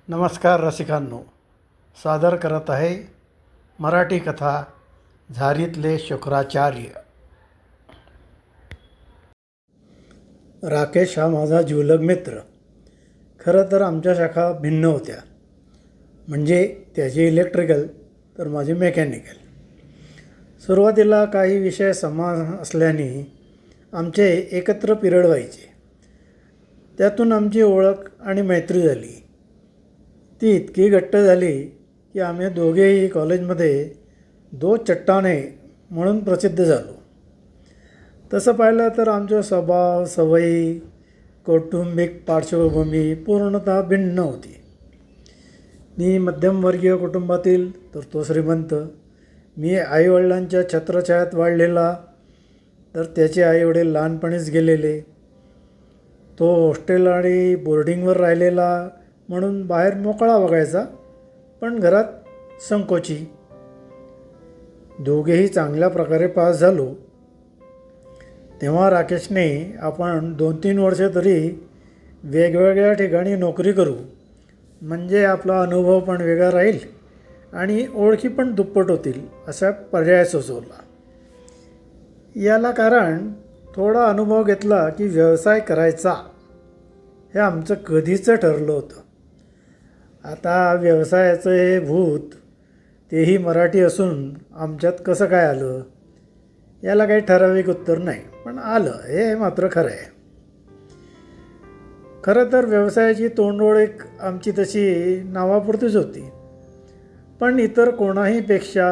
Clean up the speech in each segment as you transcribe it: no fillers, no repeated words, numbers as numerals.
नमस्कार रसिकांनो, सादर करत आहे मराठी कथा झारीतले शुक्राचार्य. राकेश हा माझा जिवलग मित्र. खरं तर आमच्या शाखा भिन्न होत्या. म्हणजे त्याचे इलेक्ट्रिकल तर माझे मेकॅनिकल. सुरुवातीला काही विषय समान असल्याने आमचे एकत्र पिरियड व्हायचे. त्यातून आमची ओळख आणि मैत्री झाली. ती इतकी घट्ट झाली की आम्ही दोघेही कॉलेजमध्ये दो चट्टाने म्हणून प्रसिद्ध झालो. तसं पाहिलं तर आमचे स्वभाव, सवयी, कौटुंबिक पार्श्वभूमी पूर्णतः भिन्न होती. मी मध्यमवर्गीय कुटुंबातील तर तो श्रीमंत. मी आईवडिलांच्या छत्रछायात वाढलेला तर त्याचे आईवडील लहानपणीच गेलेले. तो हॉस्टेल आणि बोर्डिंगवर राहिलेला म्हणून बाहेर मोकळा बघायचा, पण घरात संकोची. दोघेही चांगल्या प्रकारे पास झालो. तेव्हा राकेशने आपण 2-3 वर्षे तरी वेगवेगळ्या ठिकाणी नोकरी करू, म्हणजे आपला अनुभव पण वेगळा राहील आणि ओळखी पण दुप्पट होतील असा पर्याय सुचवला. याला कारण थोडा अनुभव घेतला की व्यवसाय करायचा हे आमचं कधीचं ठरलं होतं. आता व्यवसायाचं हे भूत, तेही मराठी असून आमच्यात कसं काय आलं, याला काही ठराविक उत्तर नाही, पण आलं हे मात्र खरं आहे. खरं तर व्यवसायाची तोंडओळख आमची तशी नावापुरतीच होती. पण इतर कोणाहीपेक्षा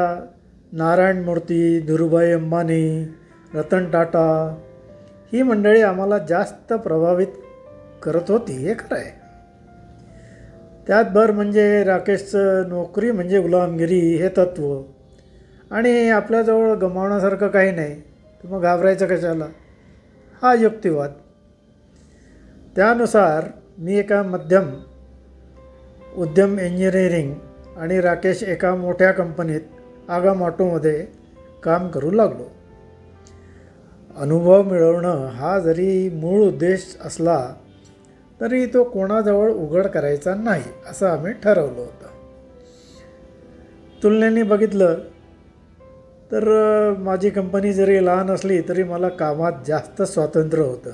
नारायण मूर्ती, धीरूभाई अंबानी, रतन टाटा ही मंडळी आम्हाला जास्त प्रभावित करत होती, हे खरं आहे. त्यात भर म्हणजे राकेशचं नोकरी म्हणजे गुलामगिरी हे तत्त्व आणि आपल्याजवळ गमावण्यासारखं काही नाही, तर मग घाबरायचं कशाला, हा युक्तिवाद. त्यानुसार मी एका मध्यम उद्यम इंजिनिअरिंग आणि राकेश एका मोठ्या कंपनीत आगामाटोमध्ये काम करू लागलो. अनुभव मिळवणं हा जरी मूळ उद्देश असला तरी तो कोणाजवळ उघड करायचा नाही असं आम्ही ठरवलं होतं. तुलनेने बघितलं तर माझी कंपनी जरी लहान असली तरी मला कामात जास्त स्वातंत्र्य होतं.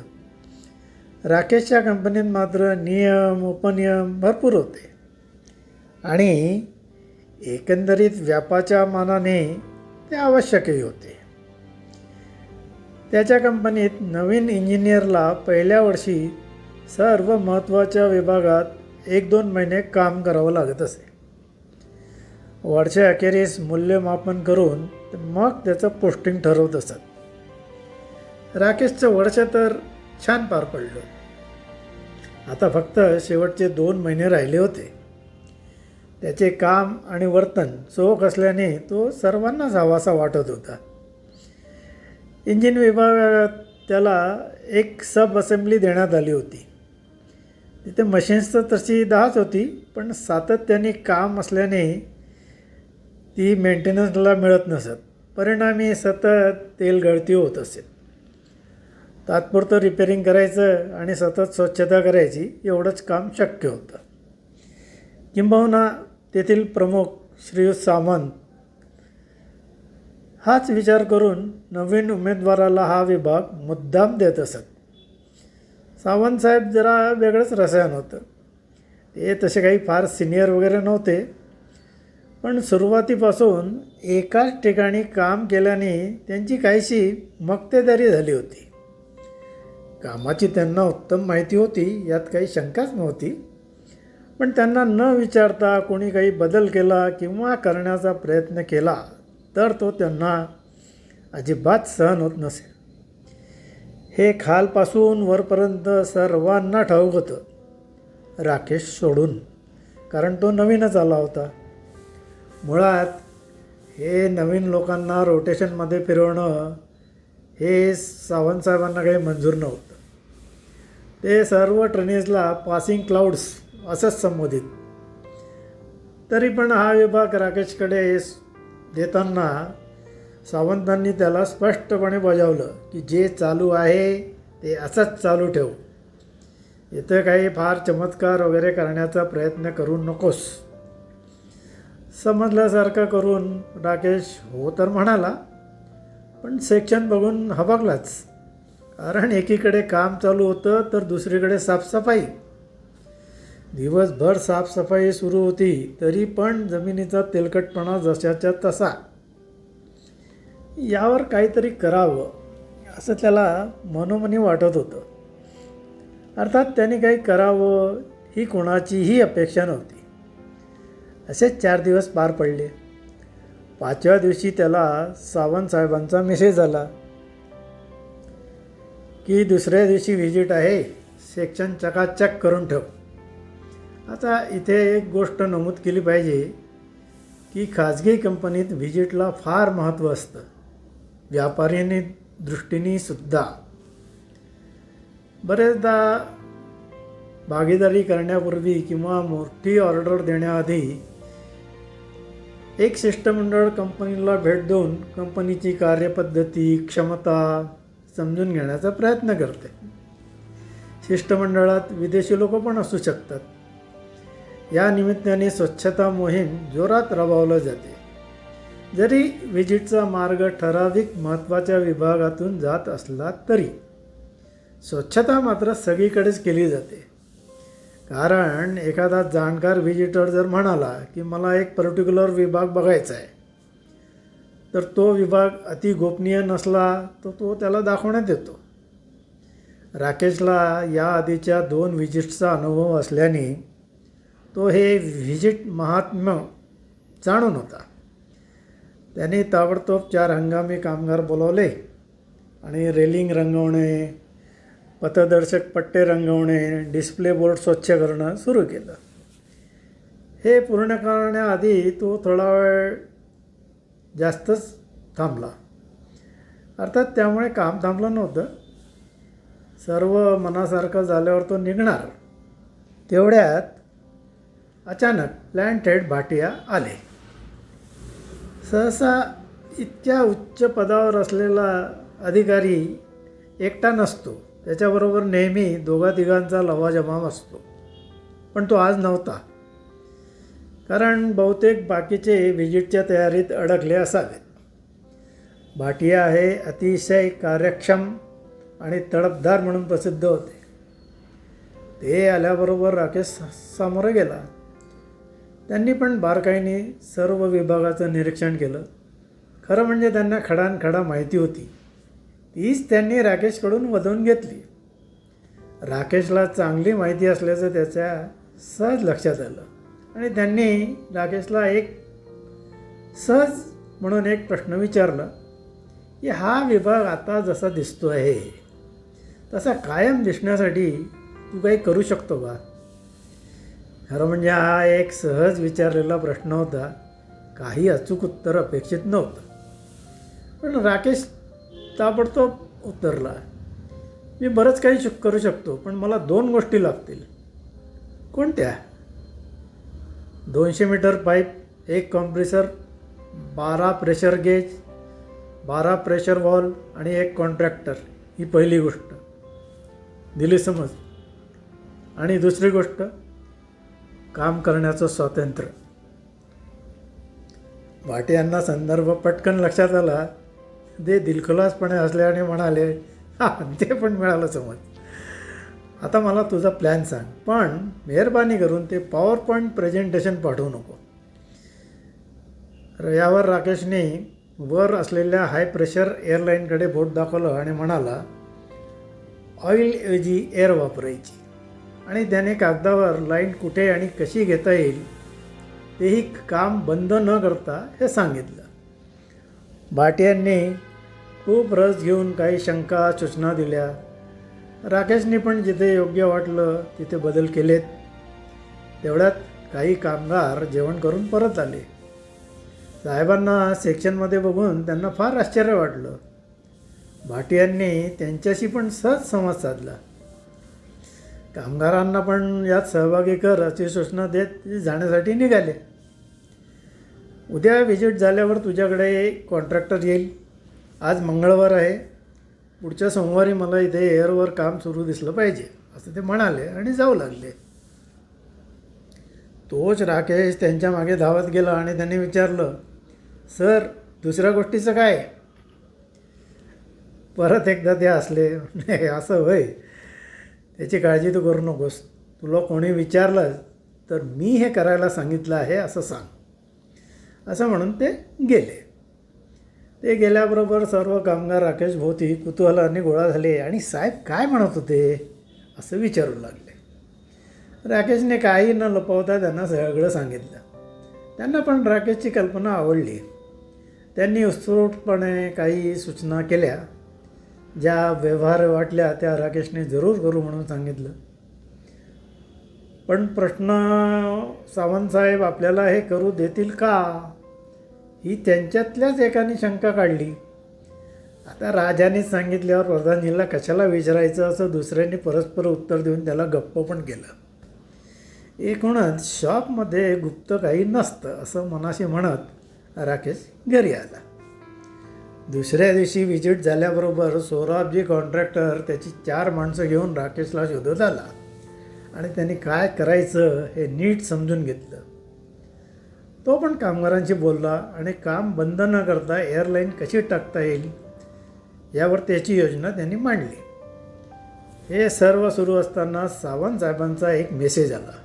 राकेशच्या कंपनीत मात्र नियम उपनियम भरपूर होते आणि एकंदरीत व्यापाच्या मानाने ते आवश्यकही होते. त्याच्या कंपनीत नवीन इंजिनियरला पहिल्या वर्षी सर्व महत्त्वाच्या विभागात 1-2 महिने काम करावं लागत असे. वर्षा अखेरीस मूल्यमापन करून मग त्याचं पोस्टिंग ठरवत असत. राकेशचं वर्ष तर छान पार पडलं. आता फक्त शेवटचे 2 महिने राहिले होते. त्याचे काम आणि वर्तन चोख असल्याने तो सर्वांनाच हवासा वाटत होता. इंजिन विभागात त्याला एक सब असेंब्ली देण्यात आली होती. तिथे मशीन्स तर तशी 10च होती, पण सातत्याने काम असल्याने ती मेंटेनन्सला मिळत नसत. परिणामी सतत तेल गळती होत असे. तात्पुरतं रिपेरिंग करायचं आणि सतत स्वच्छता करायची एवढंच काम शक्य होतं. किंबहुना तेथील प्रमुख श्रीयुत सामंत हाच विचार करून नवीन उमेदवाराला हा विभाग मुद्दाम देत असत. सावंतसाहेब जरा वेगळंच रसायन होतं. ते तसे काही फार सिनियर वगैरे नव्हते, पण सुरुवातीपासून एकाच ठिकाणी काम केल्याने त्यांची काहीशी मक्तेदारी झाली होती. कामाची त्यांना उत्तम माहिती होती, यात काही शंकाच नव्हती. पण त्यांना न विचारता कोणी काही बदल केला किंवा करण्याचा प्रयत्न केला तर तो त्यांना अजिबात सहन होत नसे. हे खालपासून वरपर्यंत सर्वांना ठाऊक होतं, राकेश सोडून, कारण तो नवीनच आला होता. मुळात हे नवीन लोकांना रोटेशनमध्ये फिरवणं हे सावंतसाहेबांना काही मंजूर नव्हतं. ते सर्व ट्रेनिजला पासिंग क्लाउड्स असंच संबोधित. तरी पण हा विभाग राकेशकडे देताना सावंतांनी त्याला स्पष्टपणे बजावलं की जे चालू आहे ते असंच चालू ठेव. इथे काही फार चमत्कार वगैरे करण्याचा प्रयत्न करू नकोस. समजल्यासारखं करून राकेश हो तर म्हणाला, पण सेक्शन बघून हबकलाच. कारण एकीकडे काम चालू होतं तर दुसरीकडे साफसफाई. दिवसभर साफसफाई सुरू होती तरी पण जमिनीचा तेलकटपणा जशाच्या तसा. यावर काहीतरी करावं असं त्याला मनोमनी वाटत होतं. अर्थात त्याने काही करावं ही कोणाचीही अपेक्षा नव्हती. असेच 4 दिवस पार पडले. 5व्या दिवशी त्याला सावंतसाहेबांचा मेसेज आला की दुसऱ्या दिवशी व्हिजिट आहे, सेक्शन चकाचक करून ठेव. आता इथे एक गोष्ट नमूद केली पाहिजे की खाजगी कंपनीत व्हिजिटला फार महत्त्व असतं, व्यापारी दृष्टीने सुद्धा. बरेचदा भागीदारी करण्यापूर्वी किंवा मोठी ऑर्डर देण्याआधी एक शिष्टमंडळ कंपनीला भेट देऊन कंपनीची कार्यपद्धती, क्षमता समजून घेण्याचा प्रयत्न करते. शिष्टमंडळात विदेशी लोक पण असू शकतात. या निमित्ताने स्वच्छता मोहीम जोरात राबवली जाते. जरी व्हिजिटचा मार्ग ठराविक महत्त्वाच्या विभागातून जात असला तरी स्वच्छता मात्र सगळीकडेच केली जाते. कारण एखादा जाणकार व्हिजिटर जर म्हणाला की मला एक पर्टिक्युलर विभाग बघायचा आहे, तर तो विभाग अति गोपनीय नसला तर तो त्याला दाखवण्यात येतो. राकेशला या आधीच्या 2 व्हिजिट्सचा अनुभव असल्याने तो हे व्हिजिट महात्म्य जाणून होता. त्याने ताबडतोब 4 हंगामी कामगार बोलवले आणि रेलिंग रंगवणे, पथदर्शक पट्टे रंगवणे, डिस्प्ले बोर्ड स्वच्छ करणं सुरू केलं. हे पूर्ण करण्याआधी तो थोडा वेळ जास्तच थांबला. अर्थात त्यामुळे काम थांबलं नव्हतं. सर्व मनासारखं झाल्यावर तो निघणार. तेवढ्यात अचानक प्लॅन्ट हेड भाटिया आले. सहसा इतक्या उच्च पदावर असलेला अधिकारी एकटा नसतो. त्याच्याबरोबर नेहमी 2-3 लवाजमाव असतो. पण तो आज नव्हता. कारण बहुतेक बाकीचे व्हिजिटच्या तयारीत अडकले असावेत. भाटिया हे अतिशय कार्यक्षम आणि तडफदार म्हणून प्रसिद्ध होते. ते आल्याबरोबर राकेश सामोरं गेला. त्यांनी पण बारकाईने सर्व विभागाचं निरीक्षण केलं. खरं म्हणजे त्यांना खडानखडा माहिती होती. तीच त्यांनी राकेशकडून वधवून घेतली. राकेशला चांगली माहिती असल्याचं त्याच्या सहज लक्षात आलं आणि त्यांनी राकेशला एक सहज म्हणून एक प्रश्न विचारला की हा विभाग आता जसा दिसतो आहे तसा कायम दिसण्यासाठी तू काही करू शकतो का? खरं म्हणजे हा एक सहज विचारलेला प्रश्न होता. काही अचूक उत्तर अपेक्षित नव्हतं. पण राकेश ताबडतोब उत्तरला, मी बरंच काही करू शकतो, पण मला 2 गोष्टी लागतील. कोणत्या? 200 metre pipe, 1 compressor, 12 pressure gauge, 12 pressure valve आणि 1 कॉन्ट्रॅक्टर. ही पहिली गोष्ट. दिली समज? आणि दुसरी गोष्ट, काम करण्याचं स्वातंत्र्य. भाटियांना संदर्भ पटकन लक्षात आला. ते दिलखुलासपणे हसल्याने म्हणाले, हां ते पण मिळालं समज. आता मला तुझा प्लॅन सांग, पण मेहरबानी करून ते पॉवर पॉईंट प्रेझेंटेशन पाठवू नको. यावर राकेशने वर असलेल्या हाय प्रेशर एअरलाईनकडे बोट दाखवलं आणि म्हणाला, ऑइलऐवजी एअर वापरायची. आणि त्याने कागदावर लाईन कुठे आणि कशी घेता येईल तेही काम बंद न करता हे सांगितलं. भाटियांनी खूप रस घेऊन काही शंका सूचना दिल्या. राकेशने पण जिथे योग्य वाटलं तिथे बदल केलेत. तेवढ्यात काही कामगार जेवण करून परत आले. साहेबांना सेक्शनमध्ये बघून त्यांना फार आश्चर्य वाटलं. भाटियांनी त्यांच्याशी पण सहज संवाद साधला. कामगारांना पण यात सहभागी कर अशी सूचना देत जाण्यासाठी निघाले. उद्या व्हिजिट झाल्यावर तुझ्याकडे कॉन्ट्रॅक्टर येईल. आज मंगळवार आहे. पुढच्या सोमवारी मला इथे एअरवर काम सुरू दिसलं पाहिजे असं ते म्हणाले आणि जाऊ लागले. तोच राकेश त्यांच्या मागे धावत गेला आणि त्यांनी विचारलं, सर दुसऱ्या गोष्टीचं काय? परत एकदा ते हसले. नाही असं होय, त्याची काळजी तू करू नकोस. तुला कोणी विचारलं तर मी हे करायला सांगितलं आहे असं सांग. असं म्हणून ते गेले. ते गेल्याबरोबर सर्व कामगार राकेश भोवती कुतूहलाने गोळा झाले आणि साहेब काय म्हणत होते असं विचारू लागले. राकेशने काही न लपवता त्यांना सगळं सांगितलं. त्यांना पण राकेशची कल्पना आवडली. त्यांनी उत्स्फूर्तपणे काही सूचना केल्या. ज्या व्यवहार वाटल्या त्या राकेशने जरूर करू म्हणून सांगितलं. पण प्रश्न, सावंतसाहेब आपल्याला हे करू देतील का, ही त्यांच्यातल्याच एकाने शंका काढली. आता राजानेच सांगितल्यावर प्रधानजीला कशाला विचारायचं असं दुसऱ्यांनी परस्पर उत्तर देऊन त्याला गप्प पण केलं. एकूणच शॉपमध्ये गुप्त काही नसतं असं मनाशी म्हणत राकेश घरी आला. दुसऱ्या दिवशी व्हिजिट झाल्याबरोबर सोराबजी कॉन्ट्रॅक्टर त्याची 4 माणसं घेऊन राकेशला शोधत आला आणि त्यांनी काय करायचं हे नीट समजून घेतलं. तो पण कामगारांशी बोलला आणि काम बंद न करता एअरलाईन कशी टाकता येईल यावर त्याची योजना त्यांनी मांडली. हे सर्व सुरू असताना सावंतसाहेबांचा एक मेसेज आला.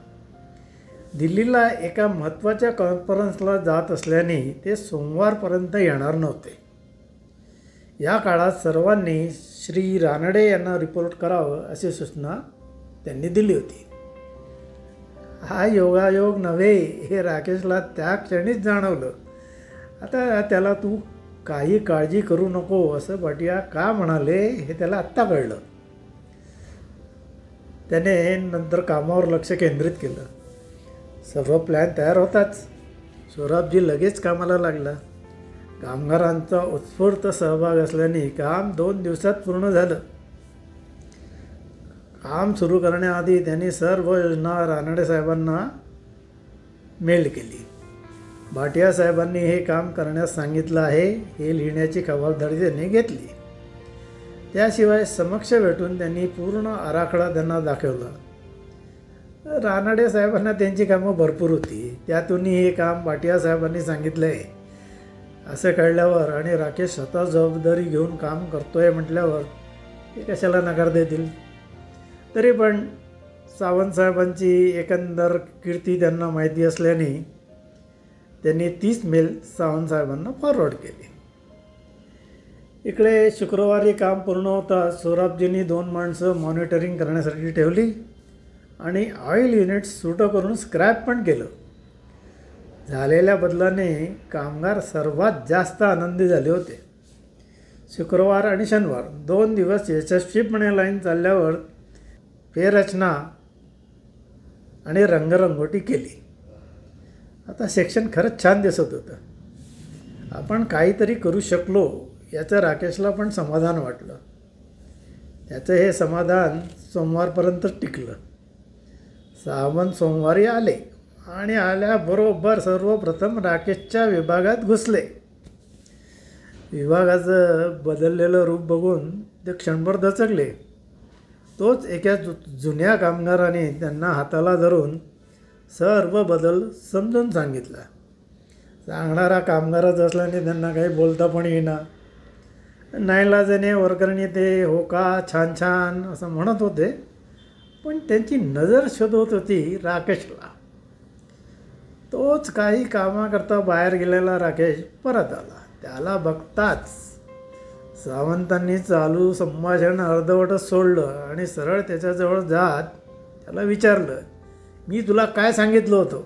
दिल्लीला एका महत्त्वाच्या कॉन्फरन्सला जात असल्याने ते सोमवारपर्यंत येणार नव्हते. या काळात सर्वांनी श्री रानडे यांना रिपोर्ट करावं अशी सूचना त्यांनी दिली होती. हा योगायोग नव्हे हे राकेशला त्या क्षणीच जाणवलं. आता त्याला तू काही काळजी करू नको असं भाटिया का म्हणाले हे त्याला आत्ता कळलं. त्याने नंतर कामावर लक्ष केंद्रित केलं. सर्व प्लॅन तयार होताच सोराबजी लगेच कामाला लागला. कामगारांचा उत्स्फूर्त सहभाग असल्याने काम 2 दिवसात पूर्ण झालं. काम सुरू करण्याआधी त्यांनी सर्व योजना रानडे साहेबांना मेल केली. भाटिया साहेबांनी हे काम करण्यास सांगितलं आहे हे लिहिण्याची खबरदारी त्यांनी घेतली. त्याशिवाय समक्ष भेटून त्यांनी पूर्ण आराखडा त्यांना दाखवला. रानडे साहेबांना त्यांची कामं भरपूर होती. त्यातूनही हे काम भाटिया साहेबांनी सांगितलं आहे असं कळल्यावर आणि राकेश स्वतः जबाबदारी घेऊन काम करतोय म्हटल्यावर ते कशाला नकार देतील. तरी पण सावंतसाहेबांची एकंदर कीर्ती त्यांना माहिती असल्याने त्यांनी 30 मेल सावंतसाहेबांना फॉरवर्ड केली. इकडे शुक्रवारी काम पूर्ण होताच सोराबजींनी 2 माणसं मॉनिटरिंग करण्यासाठी ठेवली आणि ऑइल युनिट सुटं करून स्क्रॅप पण केलं. झालेल्या बदलाने कामगार सर्वात जास्त आनंदी झाले होते. शुक्रवार आणि शनिवार 2 दिवस यशस्वीपणे लाईन चालल्यावर फेररचना आणि रंगरंगोटी केली. आता सेक्शन खरंच छान दिसत होतं. आपण काहीतरी करू शकलो याचं राकेशला पण समाधान वाटलं. त्याचं हे समाधान सोमवारपर्यंत टिकलं. सावंत सोमवारी आले आणि आल्याबरोबर सर्वप्रथम राकेशच्या विभागात घुसले. विभागाचं बदललेलं रूप बघून ते क्षणभर दचकले. तोच एका जुन्या कामगाराने त्यांना हाताला धरून सर्व बदल समजून सांगितला. सांगणारा कामगारच असल्याने त्यांना काही बोलता पण येईना. नाईलाजाने वर्करने ते हो का छान छान असं म्हणत होते, पण त्यांची नजर शोधत होती राकेशला. तोच काही कामाकरता बाहेर गेलेला राकेश परत आला. त्याला बघताच सावंतांनी चालू संभाषण अर्धवटच सोडलं आणि सरळ त्याच्याजवळ जात त्याला विचारलं, मी तुला काय सांगितलं होतं?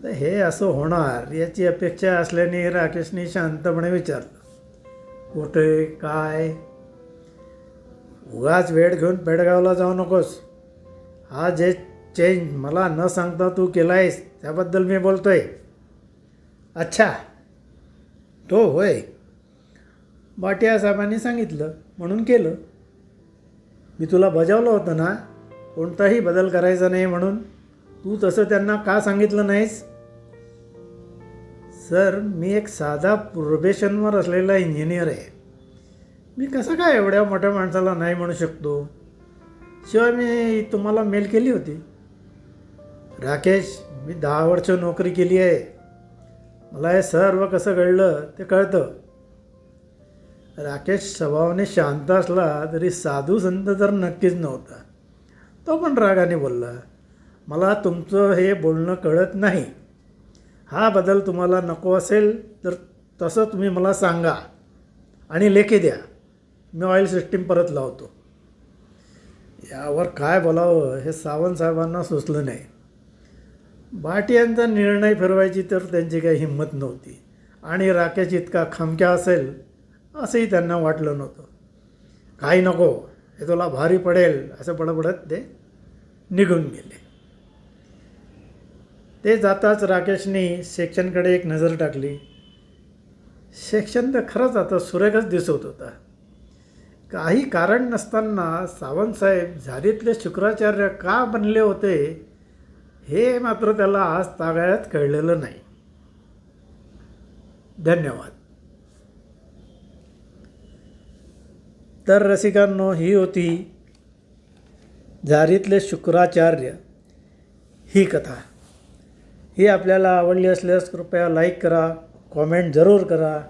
तर हे असं होणार याची अपेक्षा असल्याने राकेशने शांतपणे विचारलं, कुठे काय? उगाच वेळ घेऊन पेडगावला जाऊ नकोस. हा जे चेंज मला न सांगता तू केला आहेस त्याबद्दल मी बोलतो आहे. अच्छा, तो होय. भाटिया साहेबांनी सांगितलं म्हणून केलं. मी तुला बजावलं होतं ना कोणताही बदल करायचा नाही म्हणून. तू तसं त्यांना का सांगितलं नाहीस? सर, मी एक साधा प्रोबेशनवर असलेला इंजिनियर आहे. मी कसं काय एवढ्या मोठ्या माणसाला नाही म्हणू शकतो. शिवाय मी तुम्हाला मेल केली होती. राकेश, मी 10 वर्ष नोकरी केली आहे. मला हे सर्व कसं कळलं ते कळतं. राकेश स्वभावाने शांत असला तरी साधू संत तर नक्कीच नव्हता. तो पण रागाने बोलला, मला तुमचं हे बोलणं कळत नाही. हा बदल तुम्हाला नको असेल तर तसं तुम्ही मला सांगा आणि लेखी द्या. मी ऑइल सिस्टीम परत लावतो. यावर काय बोलावं हे सावंत साहेबांना सुचलं नाही. भाटियांचा निर्णय फिरवायची तर त्यांची काही हिंमत नव्हती आणि राकेश इतका खमक्या असेल असंही त्यांना वाटलं नव्हतं. काही नको, हे तुला भारी पडेल असं बडबडत ते निघून गेले. ते जाताच राकेशने सेक्शनकडे एक नजर टाकली. सेक्शन तर खरंच आता सुरेखच दिसत होता. काही कारण नसताना सावंतसाहेब झारीतले शुक्राचार्य का बनले होते हे मात्र त्याला आज तागायत कळलेलं नाही. धन्यवाद. तर रसिकांनो, ही होती झारीतले शुक्राचार्य ही कथा. ही आपल्याला आवडली असल्यास कृपया लाईक करा, कॉमेंट जरूर करा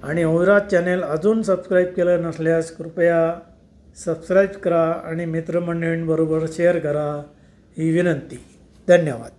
आणि ओविराज चॅनेल अजून सबस्क्राईब केलं नसल्यास कृपया सबस्क्राईब करा आणि मित्रमंडळींबरोबर शेअर करा ही विनंती. धन्यवाद.